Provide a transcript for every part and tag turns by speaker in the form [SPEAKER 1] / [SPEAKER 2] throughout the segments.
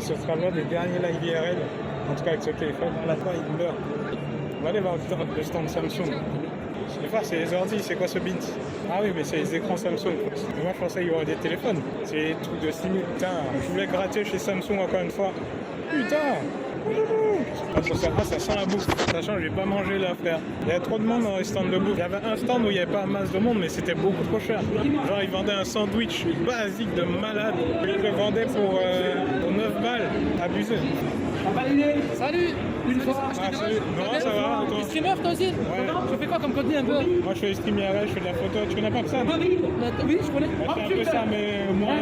[SPEAKER 1] pense que ce sera l'un des derniers live IRL, en tout cas avec ce téléphone. À la fin, il meurt. On va aller voir le stand Samsung. Des fois, c'est les ordi, c'est quoi ce bint? Ah oui, mais c'est les écrans Samsung. Mais moi, je pensais qu'il y aurait des téléphones. C'est des trucs de stimule. Putain, je voulais gratter chez Samsung encore une fois. Putain! Ah, ça sent la bouffe, sachant que j'ai pas mangé là, frère. Il y avait trop de monde dans les stands de bouffe. Il y avait un stand où il n'y avait pas masse de monde, mais c'était beaucoup trop cher. Genre, ils vendaient un sandwich basique de malade. Ils le vendaient pour 9 balles. Abusé.
[SPEAKER 2] Salut! Une fois.
[SPEAKER 1] Ah, salut. Non, ça va, toi?
[SPEAKER 2] Tu es streamer toi aussi?
[SPEAKER 1] Ouais.
[SPEAKER 2] Tu fais quoi comme contenu un peu?
[SPEAKER 1] Moi, je fais des streams IRL, je fais de la photo. Tu connais pas ça?
[SPEAKER 2] Oui, je connais.
[SPEAKER 1] Moi, je fais un peu ça, mais moi,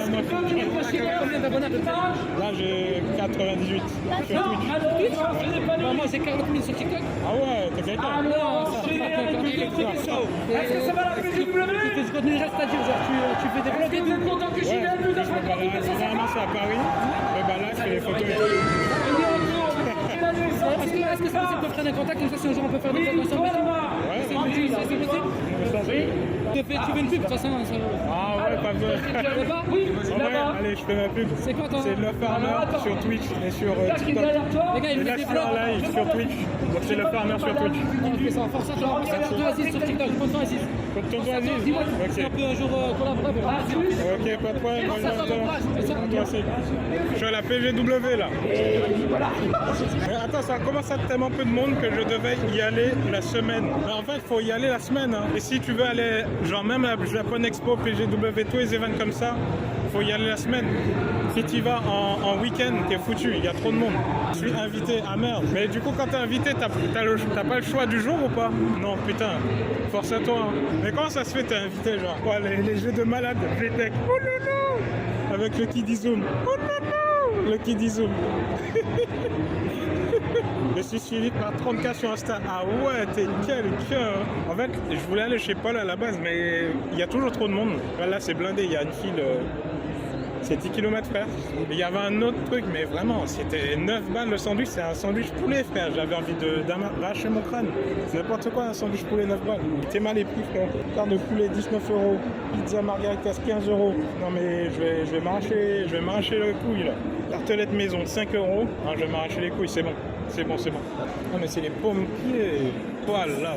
[SPEAKER 2] Combien d'abonnés à peu près?
[SPEAKER 1] là, j'ai 98 sur Twitch.
[SPEAKER 2] Moi j'ai 40 000 sur TikTok.
[SPEAKER 1] Ah ouais, t'as quelqu'un?
[SPEAKER 2] Non, ça va Est-ce que ça va la PGW? Tu fais ce contenu, c'est-à-dire genre tu fais des vlogs et tout?
[SPEAKER 1] Ouais, généralement c'est à Paris, mais bah là je fais les photos et tout.
[SPEAKER 2] Est-ce que c'est possible de prendre un contact comme ça si un jour on peut faire des photos ensemble?
[SPEAKER 1] Ouais,
[SPEAKER 2] C'est possible? Tu fais une pub de toute façon.
[SPEAKER 1] Ah ouais, pas besoin.
[SPEAKER 2] Oui,
[SPEAKER 1] Allez, je fais ma pub.
[SPEAKER 2] c'est quoi toi?
[SPEAKER 1] C'est le Farmer sur Twitch et sur TikTok.
[SPEAKER 2] Les gars, ils
[SPEAKER 1] Et là
[SPEAKER 2] mettent
[SPEAKER 1] je
[SPEAKER 2] des
[SPEAKER 1] fais un
[SPEAKER 2] vlogs.
[SPEAKER 1] live sur Twitch, donc c'est le Farmer sur Twitch.
[SPEAKER 2] Ok, ça va forcer, genre, c'est Aziz sur TikTok, compte-toi Aziz.
[SPEAKER 1] Compte-toi Aziz.
[SPEAKER 2] Dis-moi,
[SPEAKER 1] Ok.
[SPEAKER 2] si on peut un jour collaborer.
[SPEAKER 1] Ok, pas de problème, moi j'attends. Toi aussi. Je suis à la PGW là. Mais attends, ça commence à être tellement peu de monde que je devais y aller la semaine. Mais en fait, il faut y aller la semaine. Hein. Et si tu veux aller, genre même à Japan Expo, PGW, tous les événements comme ça, il faut y aller la semaine. Si tu y vas en week-end, t'es foutu, il y a trop de monde. Je suis invité, ah merde. Mais du coup, quand t'es invité, t'as pas le choix du jour ou pas? Non, putain, force à toi. Hein. Mais comment ça se fait, t'es invité, genre quoi, les jeux de malade, Playtech, oh non non, avec le Kiddy Zoom, oh non non, le Kiddy Zoom. Je suis suivi par 30K sur Insta. Ah ouais, t'es quelqu'un. En fait, je voulais aller chez Paul à la base, mais il y a toujours trop de monde. Là, c'est blindé, il y a une file. C'est 10 km, frère. Il y avait un autre truc, mais vraiment, c'était 9 balles le sandwich. C'est un sandwich poulet, frère. J'avais envie d'arracher mon crâne. C'est n'importe quoi, un sandwich poulet 9 balles. T'es mal les prix, frère. Carte de poulet 19 €. Pizza margaritas 15 €. Non, mais je vais m'arracher le couille, là. Tartelette maison 5 €. Non, je vais m'arracher les couilles, c'est bon. C'est bon. Non, mais c'est les pompiers. Oh là là.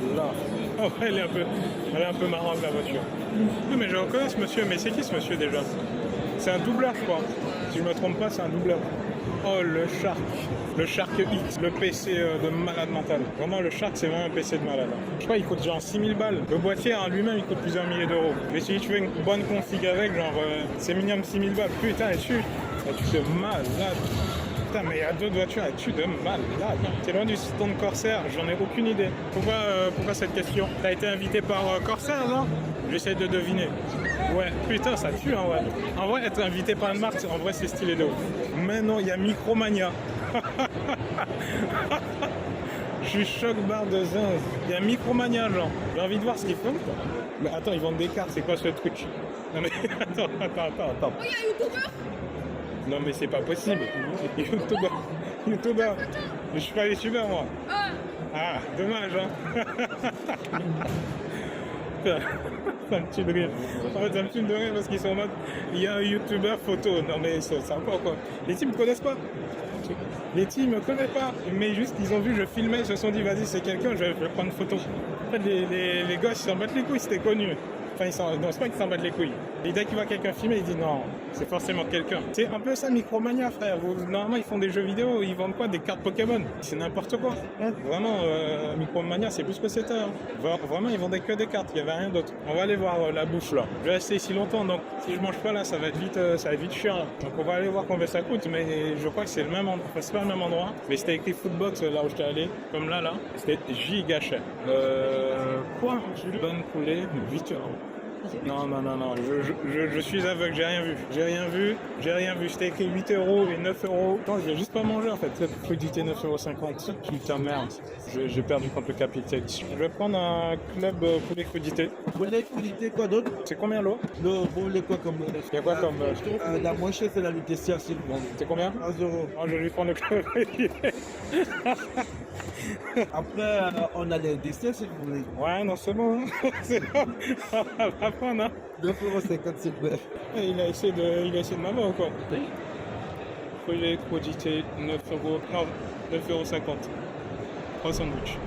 [SPEAKER 1] Oh, elle est un peu marrante, la voiture. Oui, mais je reconnais ce monsieur. Mais c'est qui ce monsieur déjà? C'est un doubleur, je crois. Si je me trompe pas, c'est un doubleur. Oh, le Shark. Le Shark X, le PC de malade mental. Vraiment, le Shark, c'est vraiment un PC de malade. Je crois qu'il coûte genre 6000 balles. Le boîtier en lui-même, il coûte plusieurs milliers d'euros. Mais si tu veux une bonne config avec, genre, c'est minimum 6000 balles. Putain, et tu es malade. Putain, mais il y a d'autres voitures, et tu de malade. T'es loin du stand Corsair, j'en ai aucune idée. Pourquoi cette question? T'as été invité par Corsair, non? J'essaie de deviner. Ouais, putain, ça tue, hein, ouais. En vrai, être invité par une marque, en vrai, c'est stylé de ouf. Mais non, il y a Micromania. Je suis choc-barre de zinz. Il y a Micromania, genre. J'ai envie de voir ce qu'ils font. Mais attends, ils vendent des cartes, c'est quoi ce truc? Non mais, attends.
[SPEAKER 3] Oh, il y a un youtubeur.
[SPEAKER 1] Non mais c'est pas possible. YouTubeur. Je suis pas youtubeur, moi. Ah, dommage, hein. Ça me tue de rire. En fait, ça me tue de rire parce qu'ils sont en mode, il y a un youtubeur photo. Non mais c'est sympa, quoi. Les teams me connaissent pas. Les teams me connaissent pas. Mais juste, ils ont vu, je filmais, ils se sont dit, vas-y, c'est quelqu'un, je vais prendre une photo. En fait, les gosses, ils s'en battent les couilles, c'était connu. Enfin, non, c'est pas qu'ils s'en battent les couilles. Et dès qu'il voit quelqu'un filmer, il dit non, c'est forcément quelqu'un. C'est un peu ça, Micromania, frère. Normalement, ils font des jeux vidéo, ils vendent quoi? Des cartes Pokémon. C'est n'importe quoi. Vraiment, Micromania, c'est plus que c'était. Hein. Vraiment, ils vendaient que des cartes, il n'y avait rien d'autre. On va aller voir la bouffe, là. Je vais rester ici longtemps, donc si je mange pas, là, ça va être vite chiant. Là. Donc, on va aller voir combien ça coûte, mais je crois que c'est le même endroit. Enfin, c'est pas le même endroit, mais c'était écrit Foodbox, là où j'étais allé. Comme là. C'était giga cher. Quoi? Bonne poulet, 8 €. Non, je suis aveugle, j'ai rien vu, c'était écrit 8 € et 9 €. Non, je vais juste pas manger en fait, crudité 9,50 €. Putain merde, j'ai perdu contre le capital. Je vais prendre un club poulet crudité.
[SPEAKER 4] Poulet crudité, quoi d'autre?
[SPEAKER 1] C'est combien l'eau?
[SPEAKER 4] L'eau, vous voulez quoi comme l'eau?
[SPEAKER 1] Il y a quoi comme...
[SPEAKER 4] La moins chère, c'est la vitesse s'il vous plaît.
[SPEAKER 1] C'est combien?
[SPEAKER 4] 1 €.
[SPEAKER 1] Oh, je vais lui prendre le club crudité.
[SPEAKER 4] Après, on a les desserts si vous voulez.
[SPEAKER 1] Ouais, non, c'est bon. C'est bon. On va prendre, hein.
[SPEAKER 4] 9,50 €, c'est bref.
[SPEAKER 1] Il a essayé de m'avoir ou quoi? poulet, crudité, 9 euros. Non, 9,50 €. 3 sandwichs.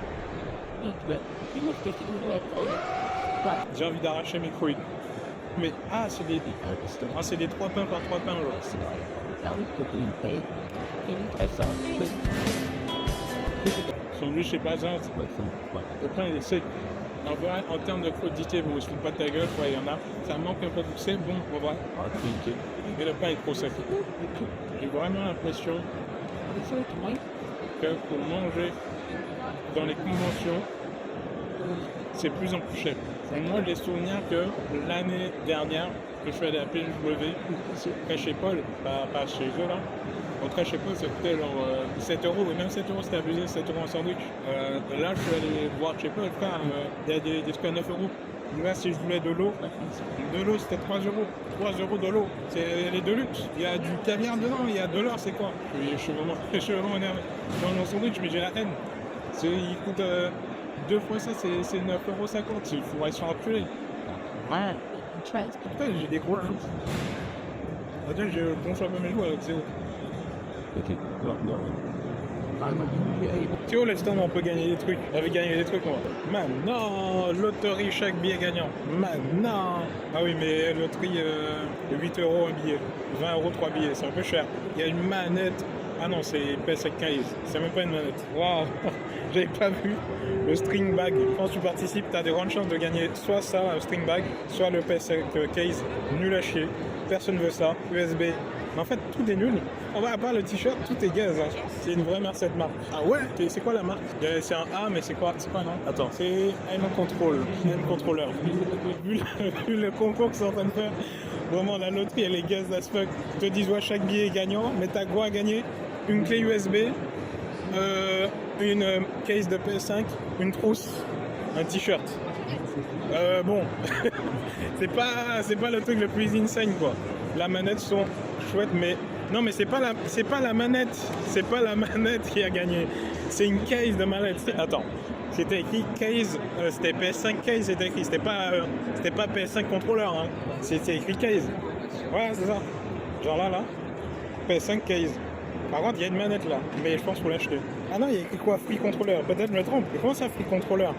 [SPEAKER 1] J'ai envie d'arracher mes couilles. Mais, c'est des 3 pains par 3 pains, là. Sandwich, c'est pas ça. Le pain, il est sec. En vrai, en termes de crudité, bon, je ne pas de ta gueule, il y en a. Ça manque un peu de sel, bon, on va. Mais le pain est trop sec. J'ai vraiment l'impression que pour manger dans les conventions, c'est plus en plus cher. Et moi, j'ai souvenir que l'année dernière, que je fais de la PJW, très chez Paul, pas chez eux là, en très chez Paul, c'était genre 7 €, et même 7 € c'était abusé, 7 € en sandwich. Là, je suis allé voir chez Paul, il y a des trucs à 9 €. Là, si je voulais de l'eau c'était 3 €. 3 € de l'eau. C'est les Deluxe. Il y a du caviar dedans, il y a de l'or, c'est quoi? Je suis vraiment énervé. Dans mon sandwich, mais j'ai la haine. Il coûte 2 fois ça, c'est 9,50 €. Il faudrait se faire enculer. Putain, j'ai des gros joues. Attends, je gonfle un peu mes joues avec Théo. Théo, laisse tomber, on peut gagner des trucs. On avait gagné des trucs, moi. Maintenant, loterie, chaque billet gagnant. Maintenant. Ah oui, mais loterie, 8 € un billet. 20 € 3 billets, c'est un peu cher. Il y a une manette. Ah non, c'est PS5 case. C'est même pas une manette. Waouh, j'avais pas vu le string bag. Quand tu participes, tu as des grandes chances de gagner soit ça, un string bag, soit le PS5 case. Nul à chier. Personne veut ça. USB. Mais en fait, tout est nul. On va à part le t-shirt, tout est gaz. Hein. C'est une vraie merde cette marque. Ah ouais? C'est quoi la marque? C'est un A, mais c'est quoi non? Attends, c'est M Control. M Controller. Vu le concours qu'ils sont en train de faire, vraiment la loterie elle est gaz as fuck. Ils te disent ouais, chaque billet est gagnant, mais t'as quoi à gagner? Une clé USB, une case de PS5, une trousse, un t-shirt. Bon, c'est pas le truc le plus insane quoi. La manette sont chouettes, mais non, mais c'est pas la manette qui a gagné. C'est une case de manette. Attends, c'était écrit case, c'était PS5 case, c'était écrit, c'était pas PS5 contrôleur, hein. C'était écrit case. Voilà, c'est ça. Genre là, PS5 case. Par contre, il y a une manette là, mais je pense qu'il faut l'acheter. Ah non, il y a écrit quoi? Free controller. Peut-être je me trompe. Mais comment ça, free controller?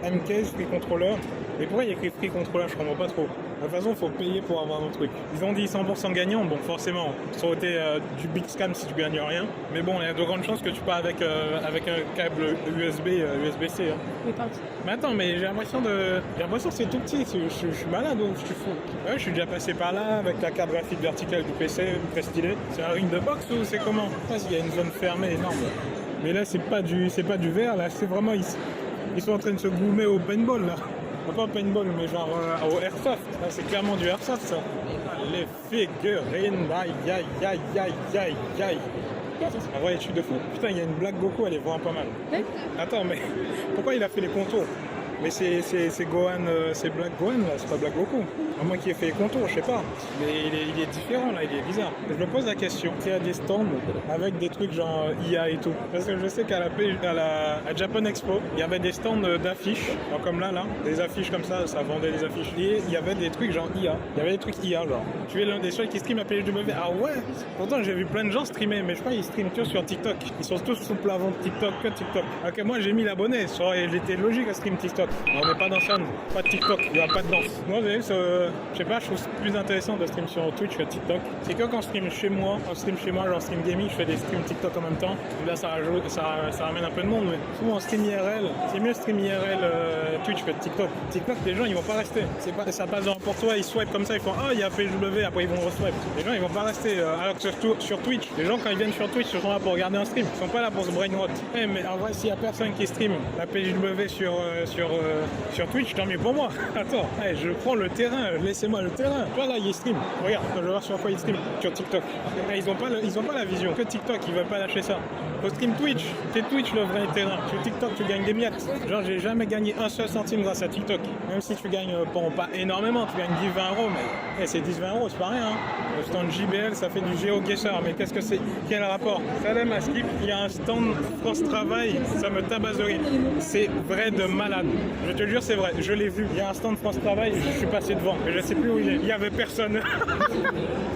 [SPEAKER 1] M-Case, free controller. Et pourquoi il y a écrit free controller? Je comprends pas trop. De toute façon, il faut payer pour avoir un truc. Ils ont dit 100% gagnant, bon forcément, ça aurait été du big scam si tu gagnes rien. Mais bon, il y a de grandes chances que tu pars avec un câble USB-C. Hein. Mais attends, mais j'ai l'impression que c'est tout petit. Je suis malade ou je suis fou? Ouais, je suis déjà passé par là avec la carte graphique verticale du PC, très stylé. C'est un ring de boxe ou c'est comment? Je sais pas s'il y a une zone fermée énorme. Mais là, c'est pas du verre, là, c'est vraiment ici. Ils sont en train de se goumer au paintball là. Pas au paintball mais genre au airsoft. Là, c'est clairement du airsoft ça. Les figurines, aïe. En vrai, je suis de fou. Putain, il y a une Black Goku, elle est vraiment pas mal. Attends, mais pourquoi il a fait les contours? Mais c'est Gohan, c'est Black Gohan là, c'est pas Black Goku. À moins qu'il ait fait les contours, je sais pas. Mais il est différent là, il est bizarre. Je me pose la question, il y a des stands avec des trucs genre IA et tout. Parce que je sais qu'à à Japan Expo, il y avait des stands d'affiches, comme là, des affiches comme ça vendait des affiches. Et il y avait des trucs genre IA. Il y avait des trucs IA genre. Tu es l'un des seuls qui stream à PJW. Ah ouais? Pourtant j'ai vu plein de gens streamer, mais je crois qu'ils streament tous sur TikTok. Ils sont tous sous plafond de TikTok, que TikTok. Ok, moi j'ai mis l'abonné, j'étais logique à stream TikTok. On n'est pas dans ça, pas de TikTok, il n'y a pas de danse. Moi, vous savez, je sais pas, je trouve c'est plus intéressant de stream sur Twitch que TikTok. C'est que quand je stream chez moi, genre stream gaming, je fais des streams TikTok en même temps. Là, ça ramène un peu de monde, mais souvent en stream IRL, c'est mieux stream IRL Twitch que TikTok. TikTok, les gens, ils vont pas rester. Ça passe dans pour toi, ils swipe comme ça, ils font oh, il y a PJW, après ils vont re-swipe. Les gens, ils vont pas rester. Alors que sur Twitch, les gens, quand ils viennent sur Twitch, ils sont là pour regarder un stream. Ils sont pas là pour se brainrot. Mais en vrai, s'il y a personne qui stream la PJW sur Twitch, tant mieux pour moi. Attends, je prends le terrain, laissez-moi le terrain. Toi là, il stream. Regarde, je vais voir sur quoi il stream. Sur TikTok. Ils ont pas la vision. Que TikTok, ils veulent pas lâcher ça. Au stream Twitch, c'est Twitch le vrai terrain. Sur TikTok, tu gagnes des miettes. Genre, j'ai jamais gagné un seul centime grâce à TikTok. Même si tu gagnes, bon, pas énormément, tu gagnes 10-20 euros, mais c'est 10-20 euros, c'est pas rien. Hein. Le stand JBL, ça fait du GeoGuessr, mais qu'est-ce que c'est? Quel rapport? Salem à Skip, il y a un stand France Travail, ça me tabasse de rire. C'est vrai de malade. Je te jure, c'est vrai, je l'ai vu. Il y a un stand France Travail, je suis passé devant, mais je sais plus où il est. Il y avait personne.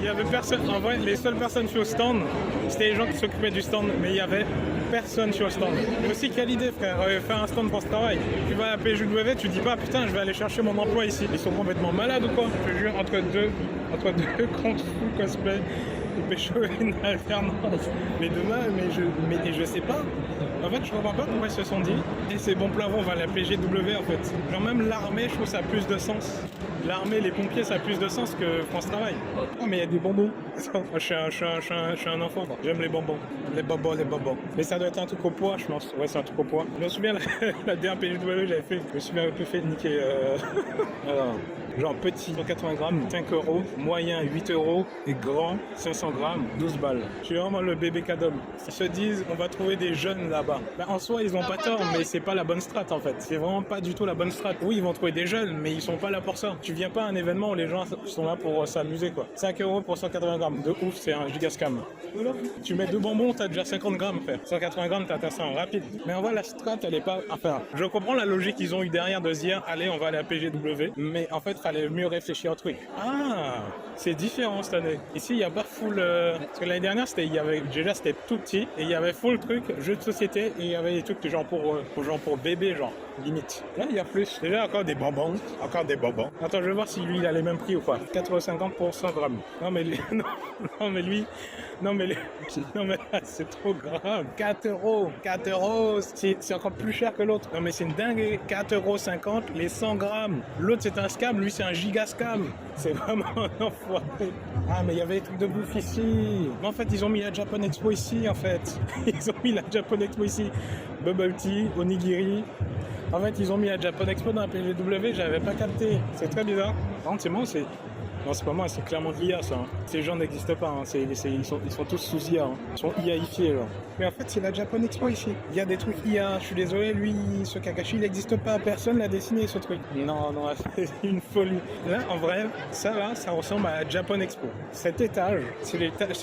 [SPEAKER 1] Il y avait personne. En vrai, les seules personnes sur le stand, c'était les gens qui s'occupaient du stand, mais il y avait personne sur le stand. Mais aussi, quelle idée, frère, faire un stand France Travail. Tu vas à la PJW, tu dis pas, putain, je vais aller chercher mon emploi ici. Ils sont complètement malades ou quoi? Je te jure, entre deux comptes full cosplay, et pécho une alternance. Mais demain, mais je sais pas. En fait, je comprends pas pourquoi ils se sont dit, et ces bons plats on va la PGW en fait. Genre même l'armée, je trouve ça a plus de sens. L'armée, les pompiers, ça a plus de sens que France Travail. Oh, mais il y a des bonbons. Je suis un enfant. J'aime les bonbons. Les bonbons. Mais ça doit être un truc au poids, je pense. Ouais, c'est un truc au poids. Je me souviens, la dernière PGW, j'avais fait. Je me suis un peu fait niquer. Alors, genre petit, 180 grammes, 5 euros. Moyen, 8 euros. Et grand, 500 grammes, 12 balles. Je suis vraiment le bébé cadom. Ils se disent, on va trouver des jeunes là-bas. Ben, en soi, ils ont pas tort, mais c'est pas la bonne strat en fait. C'est vraiment pas du tout la bonne strat. Oui, ils vont trouver des jeunes, mais ils sont pas là pour ça. Tu viens pas à un événement où les gens sont là pour s'amuser quoi. 5 euros pour 180 grammes. De ouf, c'est un giga scam. Tu mets 2 bonbons, t'as déjà 50 grammes frère. 180 grammes, t'as ça en rapide. Mais en vrai, la strat, elle est pas. Enfin, je comprends la logique qu'ils ont eu derrière de se dire, allez, on va aller à PGW. Mais en fait, fallait mieux réfléchir au truc. Ah, c'est différent cette année. Ici, il y a pas full. Parce que l'année dernière, c'était tout petit et il y avait full truc, jeux de société et il y avait des trucs genre pour bébé, genre limite. Là, il y a plus. Déjà, encore des bonbons. Attends, je vais voir si lui, il a les mêmes prix ou pas. 4,50 pour 100 grammes. Non, mais lui, non, mais là, c'est trop grave. 4 euros. C'est encore plus cher que l'autre. Non, mais c'est une dingue. 4,50 € les 100 grammes. L'autre, c'est un scam. Lui, c'est un giga scam. C'est vraiment un enfoiré. Ah, mais il y avait des trucs de bouffe ici. Mais en fait, ils ont mis la Japan Expo ici, en fait. Ils ont mis la Japan Expo ici. Bubble tea, onigiri. En fait, ils ont mis la Japan Expo dans la PGW, j'avais pas capté. C'est très bizarre. Par contre, c'est moi, c'est... Non, c'est pas moi, c'est clairement de l'IA, ça. Hein. Ces gens n'existent pas, hein. Ils sont tous sous IA. Hein. Ils sont IAifiés, genre. Mais en fait, c'est la Japan Expo ici. Il y a des trucs IA. Je suis désolé, lui, ce Kakashi, il n'existe pas. Personne l'a dessiné, ce truc. Non, c'est une folie. Là, en vrai, ça ressemble à la Japan Expo. Cet étage,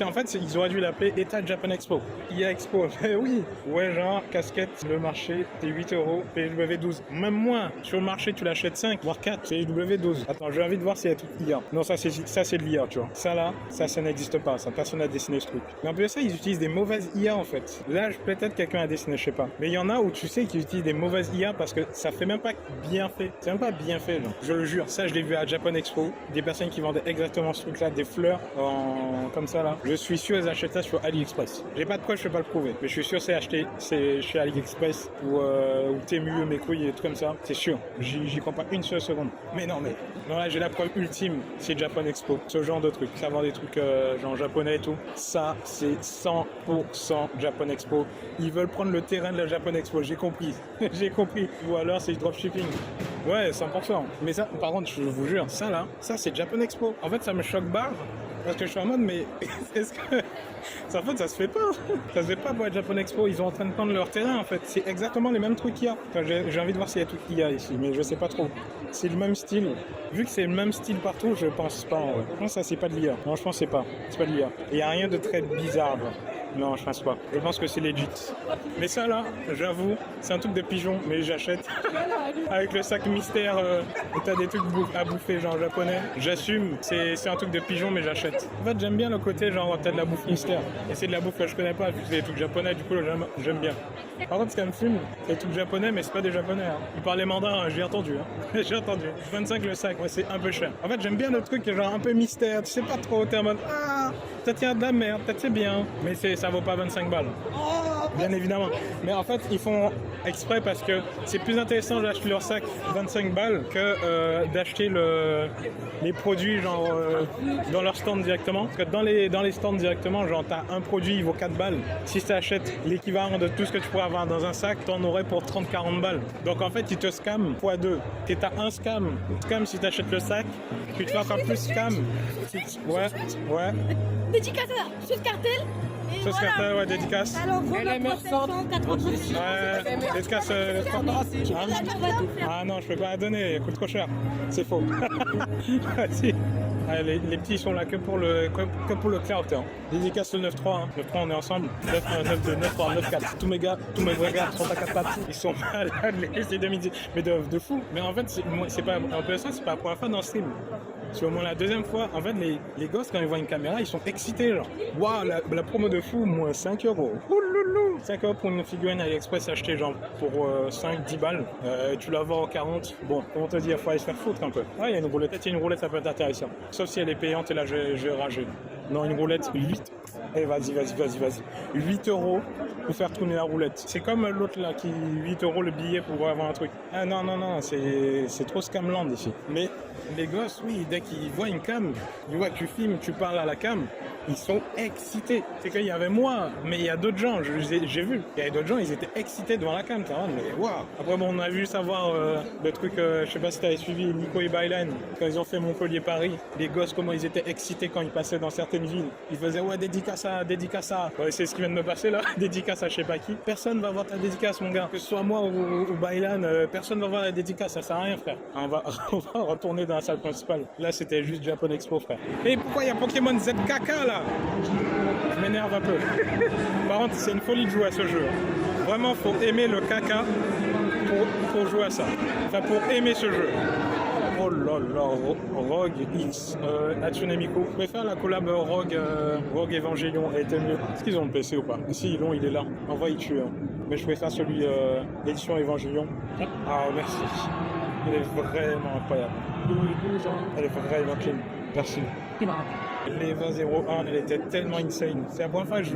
[SPEAKER 1] en fait, ils auraient dû l'appeler étage Japan Expo. IA Expo. Mais oui. Ouais, genre, casquette, le marché, c'est 8 €, PW 12. Même moins. Sur le marché, tu l'achètes 5, voire 4, PW 12. Attends, j'ai envie de voir s'il y a des trucs IA. Non, ça c'est de l'IA, tu vois. Ça n'existe pas. Ça, personne n'a dessiné ce truc. Mais en plus de ça, ils utilisent des mauvaises IA, en fait. Là, peut-être quelqu'un a dessiné, je sais pas. Mais il y en a où tu sais qu'ils utilisent des mauvaises IA parce que ça fait même pas bien fait. C'est même pas bien fait, genre. Je le jure. Ça, je l'ai vu à Japan Expo. Des personnes qui vendaient exactement ce truc-là, des fleurs comme ça, là. Je suis sûr qu'ils achètent ça sur AliExpress. J'ai pas de preuve, je peux pas le prouver. Mais je suis sûr c'est acheté. C'est chez AliExpress ou Temu, mes couilles et tout comme ça. C'est sûr. J'y crois pas une seule seconde. Mais non, là, j'ai la preuve ultime. C'est Japan Expo, ce genre de trucs, savoir des trucs genre japonais et tout, ça c'est 100% Japan Expo. Ils veulent prendre le terrain de la Japan Expo, j'ai compris. Ou alors c'est du dropshipping. Ouais, 100%. Mais ça, par contre, je vous jure, ça c'est Japan Expo. En fait, ça me choque barre. Parce que je suis en mode, mais est-ce que... En fait, ça se fait pas. Ça se fait pas pour être Japan Expo. Ils sont en train de prendre leur terrain, en fait. C'est exactement les mêmes trucs qu'il y a. Enfin, j'ai envie de voir s'il y a des trucs qu'il y a ici, mais je sais pas trop. C'est le même style. Vu que c'est le même style partout, je pense pas. En vrai. Non, ça, c'est pas de l'IA. Non, je pense que c'est pas. C'est pas de l'IA. Il y a rien de très bizarre. Non, je pense pas. Je pense que c'est legit. Mais ça, là, j'avoue, c'est un truc de pigeon, mais j'achète. Avec le sac mystère, où t'as des trucs à bouffer, genre japonais. J'assume, c'est un truc de pigeon, mais j'achète. En fait, j'aime bien le côté, genre, t'as de la bouffe mystère. Et c'est de la bouffe que je connais pas, vu que c'est des trucs japonais, du coup, j'aime bien. Par contre, ce qui me fume, c'est des trucs japonais, mais c'est pas des japonais. Hein. Ils parlent mandarin, j'ai entendu. Hein. J'ai entendu. 25 le sac, ouais, c'est un peu cher. En fait, j'aime bien le truc, genre, un peu mystère. Tu sais pas trop, t'es en mode, ça tient de la merde, peut-être c'est bien. Mais ça vaut pas 25 balles. Bien évidemment. Mais en fait, ils font exprès parce que c'est plus intéressant d'acheter leur sac 25 balles que d'acheter les produits genre dans leur stand directement. Parce que dans les stands directement, genre t'as un produit, il vaut 4 balles. Si tu achètes l'équivalent de tout ce que tu pourrais avoir dans un sac, t'en aurais pour 30-40 balles. Donc en fait, ils te scamment x2. T'as un scam. Scam si t'achètes le sac, tu te fais encore plus scam. Ouais.
[SPEAKER 3] Dédicace à ce cartel.
[SPEAKER 1] Sauce cartel, ouais, dédicace.
[SPEAKER 3] Alors, gros,
[SPEAKER 2] Elle est
[SPEAKER 3] notre
[SPEAKER 2] meurçante.
[SPEAKER 3] protection, 4%.
[SPEAKER 1] Ouais, dédicace. Ah non, je peux pas la donner, elle coûte trop cher. C'est faux. Si. Ouais, les petits sont là que pour le cloud. Hein. Dédicace le 9-3. Hein. 9-3, on est ensemble. 9-2, 9-3, 9-4. Tous mes vrais gars sont à 4 pattes. Ils sont malades, les demi mais de fou. Mais en fait, c'est pas un peu ça, c'est pas la première fois dans le stream. C'est au moins la deuxième fois. En fait, les gosses, quand ils voient une caméra, ils sont excités. Genre, waouh, la promo de fou, moins 5 €. Ouloulou. 5 € pour une figurine AliExpress achetée, genre, pour 5-10 balles. Tu la vends en 40. Bon, comment te dire, il faut aller se faire foutre un peu. Ouais, il y a une roulette. Peut-être une roulette, ça peut être intéressant. Sauf si elle est payante, et là, je vais rager. Non, une roulette, 8. Eh, vas-y. 8 € pour faire tourner la roulette. C'est comme l'autre là, qui 8 € le billet pour avoir un truc. Ah non, c'est trop scamland ici. Mais les gosses, oui, dès qu'ils voient une cam, ils voient que tu filmes, tu parles à la cam, ils sont excités. C'est qu'il y avait moi, mais il y a d'autres gens, j'ai vu. Il y avait d'autres gens, ils étaient excités devant la cam, mais waouh. Après, bon, on a vu savoir le truc, je sais pas si tu avais suivi Nico et Bailan, quand ils ont fait Montpellier-Paris, les gosses, comment ils étaient excités quand ils passaient dans certaines villes. Ils faisaient, ouais, dédicace à. Ouais, c'est ce qui vient de me passer là, dédicace à je sais pas qui. Personne va voir ta dédicace, mon gars. Que ce soit moi ou Bailan, personne va voir la dédicace, ça sert à rien, frère. On va retourner dans la salle principale. Là, c'était juste Japan Expo, frère. Et pourquoi il y a Pokémon ZKK là? Je m'énerve un peu. Par contre, c'est une folie de jouer à ce jeu. Vraiment, faut aimer le caca pour jouer à ça. Enfin, pour aimer ce jeu. Oh là là, Rogue X, Hatsune Miku. Je préfère la collab Rogue Evangelion, elle était mieux. Est-ce qu'ils ont le PC ou pas? Si ils l'ont, il est là. En vrai, il tue. Hein. Mais je préfère celui édition Evangelion. Ah, merci. Elle est vraiment incroyable. Elle est vraiment clean. Merci. Les 20.01, elle était tellement insane. C'est la première fois que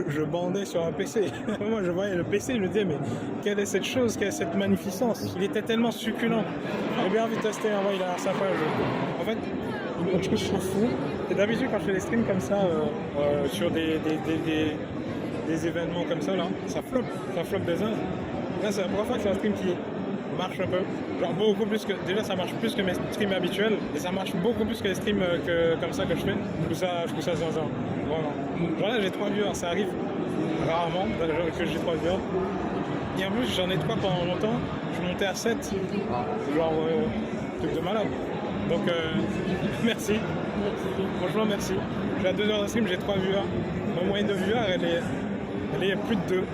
[SPEAKER 1] je bandais sur un PC. Moi, je voyais le PC, je me disais, mais quelle est cette chose, quelle est cette magnificence? Il était tellement succulent. J'ai bien envie de tester, en vrai, il a l'air sympa. En fait, je trouve fou. Et d'habitude, quand je fais des streams comme ça, sur des événements comme ça, là, ça floppe des uns. Là, c'est la première fois que c'est un stream qui marche un peu. Genre beaucoup plus que... Déjà, ça marche plus que mes streams habituels. Et ça marche beaucoup plus que les streams comme ça que je fais. Je trouve ça zinzin. Vraiment. Genre là, j'ai 3 viewers. Ça arrive rarement que j'ai 3 viewers. Et en plus, j'en ai 3 pendant longtemps. Je suis monté à 7. Genre, truc de malade. Donc, merci. Franchement, merci. J'ai à 2 heures de stream, j'ai 3 viewers. Ma moyenne de viewers, elle est plus de 2.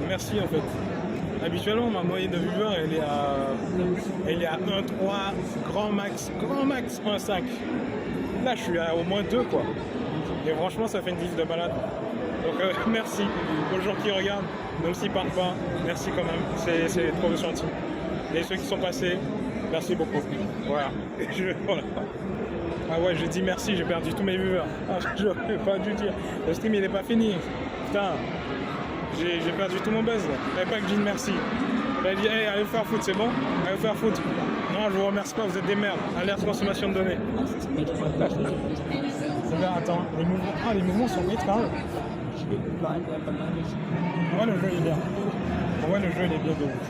[SPEAKER 1] Merci, en fait. Habituellement, ma moyenne de viewers, elle est à 1,3, grand max 1,5. Là, je suis à au moins 2, quoi. Et franchement, ça fait une diff de malade. Donc, merci aux gens qui regardent, même s'ils parlent pas. Merci quand même, c'est trop gentil. Et ceux qui sont passés, merci beaucoup. Voilà. Voilà. Ah ouais, j'ai dit merci, j'ai perdu tous mes viewers. Ah, j'aurais pas dû dire. Le stream, il n'est pas fini. Putain. J'ai perdu tout mon buzz. Il n'y avait pas que je dise merci. Il a dit, hey, allez vous faire foutre, c'est bon? Allez vous faire foutre. Non, je vous remercie pas, vous êtes des merdes. Alerte consommation de données. Attends, les mouvements sont étranges. Ouais, le jeu il est bien. Ouais, le jeu il est bien de ouf.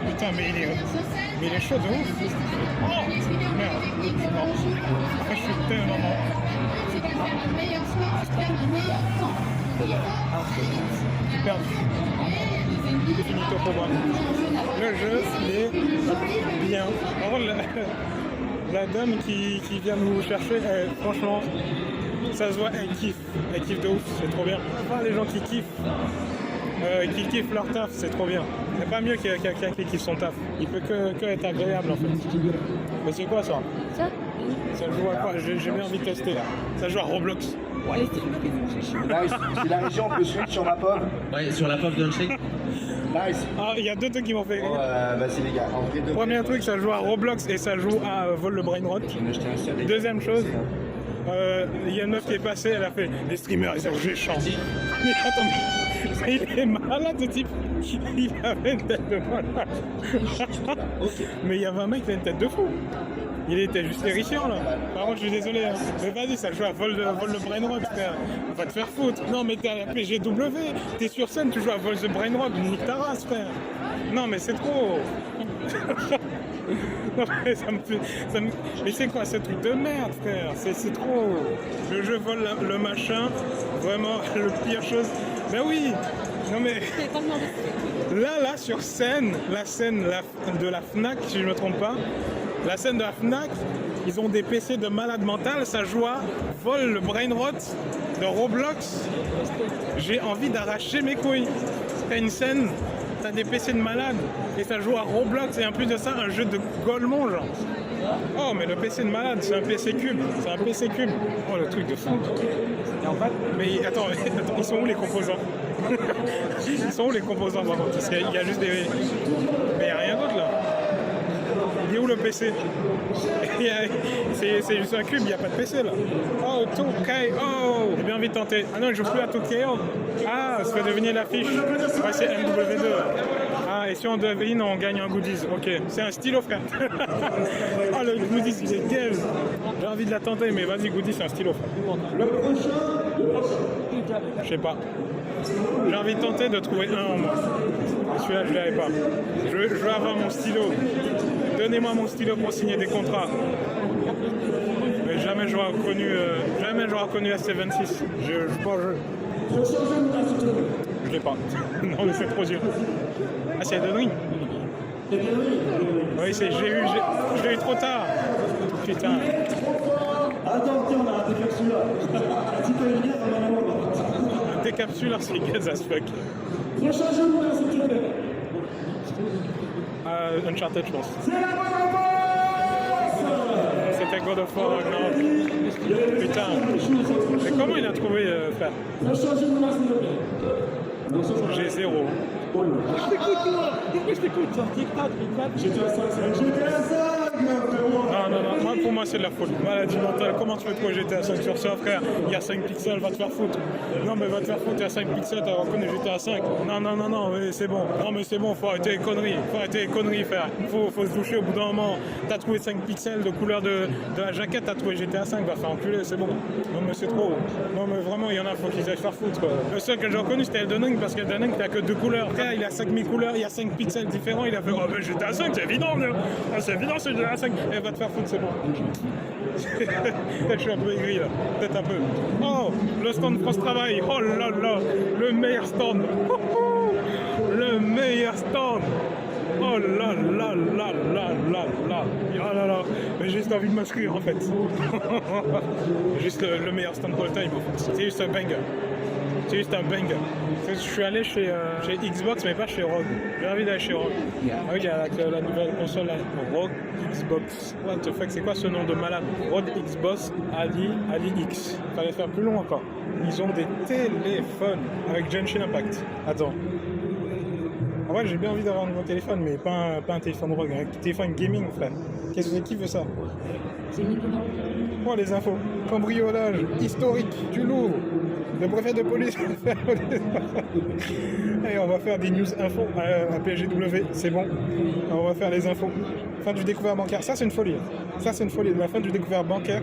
[SPEAKER 1] Putain, mais il est chaud de ouf. Oh, merde. Non. Je suis tellement mort. J'ai perdu. Finito pour moi. Le jeu, il est bien. Par contre, la dame qui vient nous chercher, franchement, ça se voit, elle kiffe de ouf, c'est trop bien. Enfin, les gens qui kiffent leur taf, c'est trop bien. C'est pas mieux qu'il y ait quelqu'un qui kiffe son taf. Il peut que être agréable en fait. Mais c'est quoi ça? Ça joue à quoi? J'ai bien envie de tester là. Ça joue à Roblox.
[SPEAKER 5] Nice. Si la région peut switch sur ma pomme.
[SPEAKER 6] Ouais, sur la pomme d'Unchain.
[SPEAKER 5] Nice.
[SPEAKER 6] Ah,
[SPEAKER 1] il y a deux trucs qui m'ont fait.
[SPEAKER 5] Vas-y les gars.
[SPEAKER 1] Premier truc, ça joue à Roblox et ça joue à Vol le Brainrot. Deuxième chose, il y a une meuf qui est passée, elle a fait les streamers, ils sont méchants. Mais attends, il est malade ce type. Il avait une tête de malade. Mais il y avait un mec qui avait une tête de fou. Il était juste terrifiant là. Par contre, je suis désolé. Hein. Mais vas-y, ça joue à Vol le Brainrot, frère. On va te faire foutre. Non, mais t'es à la PGW. T'es sur scène, tu joues à Vol the Brainrot. Nique ta race, frère. Non, mais c'est trop. Non, mais mais c'est quoi ce truc de merde, frère? C'est trop. Le jeu vole le machin, Vraiment, le pire chose. Ben oui. Non mais
[SPEAKER 2] C'est tellement de...
[SPEAKER 1] là sur scène, la scène de la Fnac, si je ne me trompe pas, la scène de la Fnac, ils ont des PC de malade mental, ça joue à Vol le Brainrot de Roblox. J'ai envie d'arracher mes couilles. T'as une scène, t'as des PC de malade et ça joue à Roblox et en plus de ça, un jeu de Golemon genre. Oh mais le PC de malade, c'est un PC cube, c'est un PC cube. Oh le truc de fou. Mais attends, ils sont où les composants? Ils sont où les composants par contre? Parce qu'il y a juste des... Mais il n'y a rien d'autre là. Il est où le PC? C'est juste un cube, il n'y a pas de PC là. Oh, Tokyo! J'ai bien envie de tenter. Ah non, je joue plus à Tokyo. Ah, ça va devenir l'affiche. Ouais, c'est MW2. Ah, et si on devine, on gagne un goodies. Ok, c'est un stylo, frère. Ah, le goodies, il est gaze. J'ai envie de la tenter, mais vas-y, goodies, c'est un stylo, frère. Je sais pas. J'ai envie de tenter de trouver un en moi. Et celui-là, je ne l'avais pas. Je veux avoir mon stylo. Donnez-moi mon stylo pour signer des contrats. Mais jamais j'aurais reconnu SC26. Je pense je l'ai pas. Non mais c'est trop dur. Ah c'est Elden Ring. Oui c'est je l'ai eu trop tard. Putain.
[SPEAKER 3] Attention là, décapsuleur. Si tu veux venir,
[SPEAKER 1] Un décapsuleur c'est gaze as fuck.
[SPEAKER 3] prochain jeu, s'il te plaît.
[SPEAKER 1] Uncharted je pense.
[SPEAKER 3] C'est la bonne réponse.
[SPEAKER 1] C'était God of War Ragnarok. Putain. Mais comment il a trouvé frère?
[SPEAKER 3] Prochain jeu, s'il te plaît.
[SPEAKER 1] J'ai 0.
[SPEAKER 2] Je t'écoute toi. Pourquoi je t'écoute?
[SPEAKER 3] GTA 5,
[SPEAKER 1] Non, pour moi c'est de la folie. Maladie mentale, comment tu veux trouver GTA 5 sur ça, frère? Il y a 5 pixels, va te faire foutre. Non, mais va te faire foutre, il y a 5 pixels, t'as reconnu GTA 5. Non, mais c'est bon. Non, mais c'est bon, faut arrêter les conneries, frère. Faut se doucher au bout d'un moment. T'as trouvé 5 pixels de couleur de la jaquette, t'as trouvé GTA 5, va faire enculer, c'est bon. Non, mais c'est trop. Non, mais vraiment, il y en a, faut qu'ils aillent faire foutre, quoi. Le seul que j'ai reconnu, c'était Elden Ring, parce qu'Elden Ring, t'as que 2 couleurs. Frère, il a 5000 couleurs, il y a 5 pixels différents, il a fait, oh, mais GTA 5, c'est évident, là. Ah, c'est évident, c'est GTA 5. Et va te faire foutre, c'est bon. Je suis un peu aigri là, peut-être un peu. Oh, le stand France Travail, oh là là, le meilleur stand. Le meilleur stand. Oh là là là là là là. Oh là là. Mais j'ai juste envie de m'inscrire en fait. Juste le meilleur stand all time en fait. C'est juste un banger. C'est juste un banger. Je suis allé chez Xbox mais pas chez Rogue. J'ai envie d'aller chez Rogue. Ah oui, il y a la nouvelle console là. Rogue Xbox. What the fuck, c'est quoi ce nom de malade? Rogue Xbox Ali X. Fallait faire plus long encore. Ils ont des téléphones avec Genshin Impact. Attends. En vrai, j'ai bien envie d'avoir un nouveau téléphone, mais pas un téléphone Rogue, un téléphone gaming, frère. Qui veut ça? Oh, les infos. Cambriolage historique du Louvre. Le préfet de police. Allez, on va faire des news infos à PSGW, c'est bon. On va faire les infos. Fin du découvert bancaire. Ça, c'est une folie. Ça, c'est une folie. La fin du découvert bancaire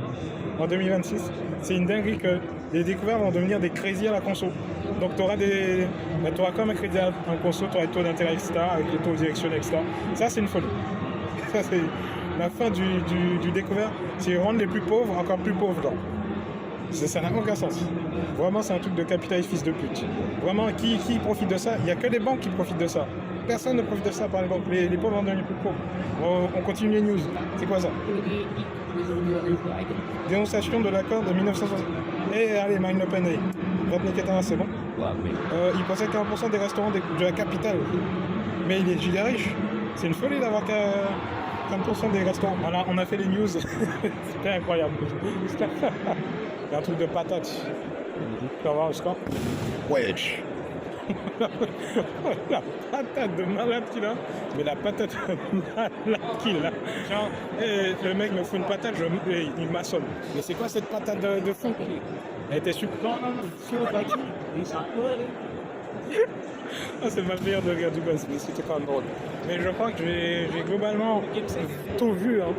[SPEAKER 1] en 2026. C'est une dinguerie que les découverts vont devenir des crédits à la conso. Donc, tu auras comme un crédit à la conso, tu auras les taux d'intérêt, etc., avec les taux directionnels, etc. Ça, c'est une folie. Ça, c'est la fin du découvert. C'est rendre les plus pauvres encore plus pauvres. Genre. Ça n'a aucun sens. Vraiment, c'est un truc de capitaliste fils de pute. Vraiment, qui profite de ça? Il n'y a que les banques qui profitent de ça. Personne ne profite de ça par les banques. Les pauvres en deviennent les plus pauvres. On continue les news. C'est quoi ça? Dénonciation de l'accord de 1960. Et allez, Marine Le Pen, c'est bon. Il possède 40% des restaurants de la capitale. Mais il est giga riche. C'est une folie d'avoir 40% des restaurants. Voilà, on a fait les news. C'était incroyable. Il y a un truc de patate. Tu vas voir le score. Wesh. La patate de malade qu'il a. Mais la patate de malade qu'il a. Genre, le mec me fout une patate, il m'assomme. Mais c'est quoi cette patate de fou? Elle était super. Ah, c'est ma meilleure de rire du boss, mais c'était quand même drôle. Mais je crois que j'ai globalement tout vu. Hein.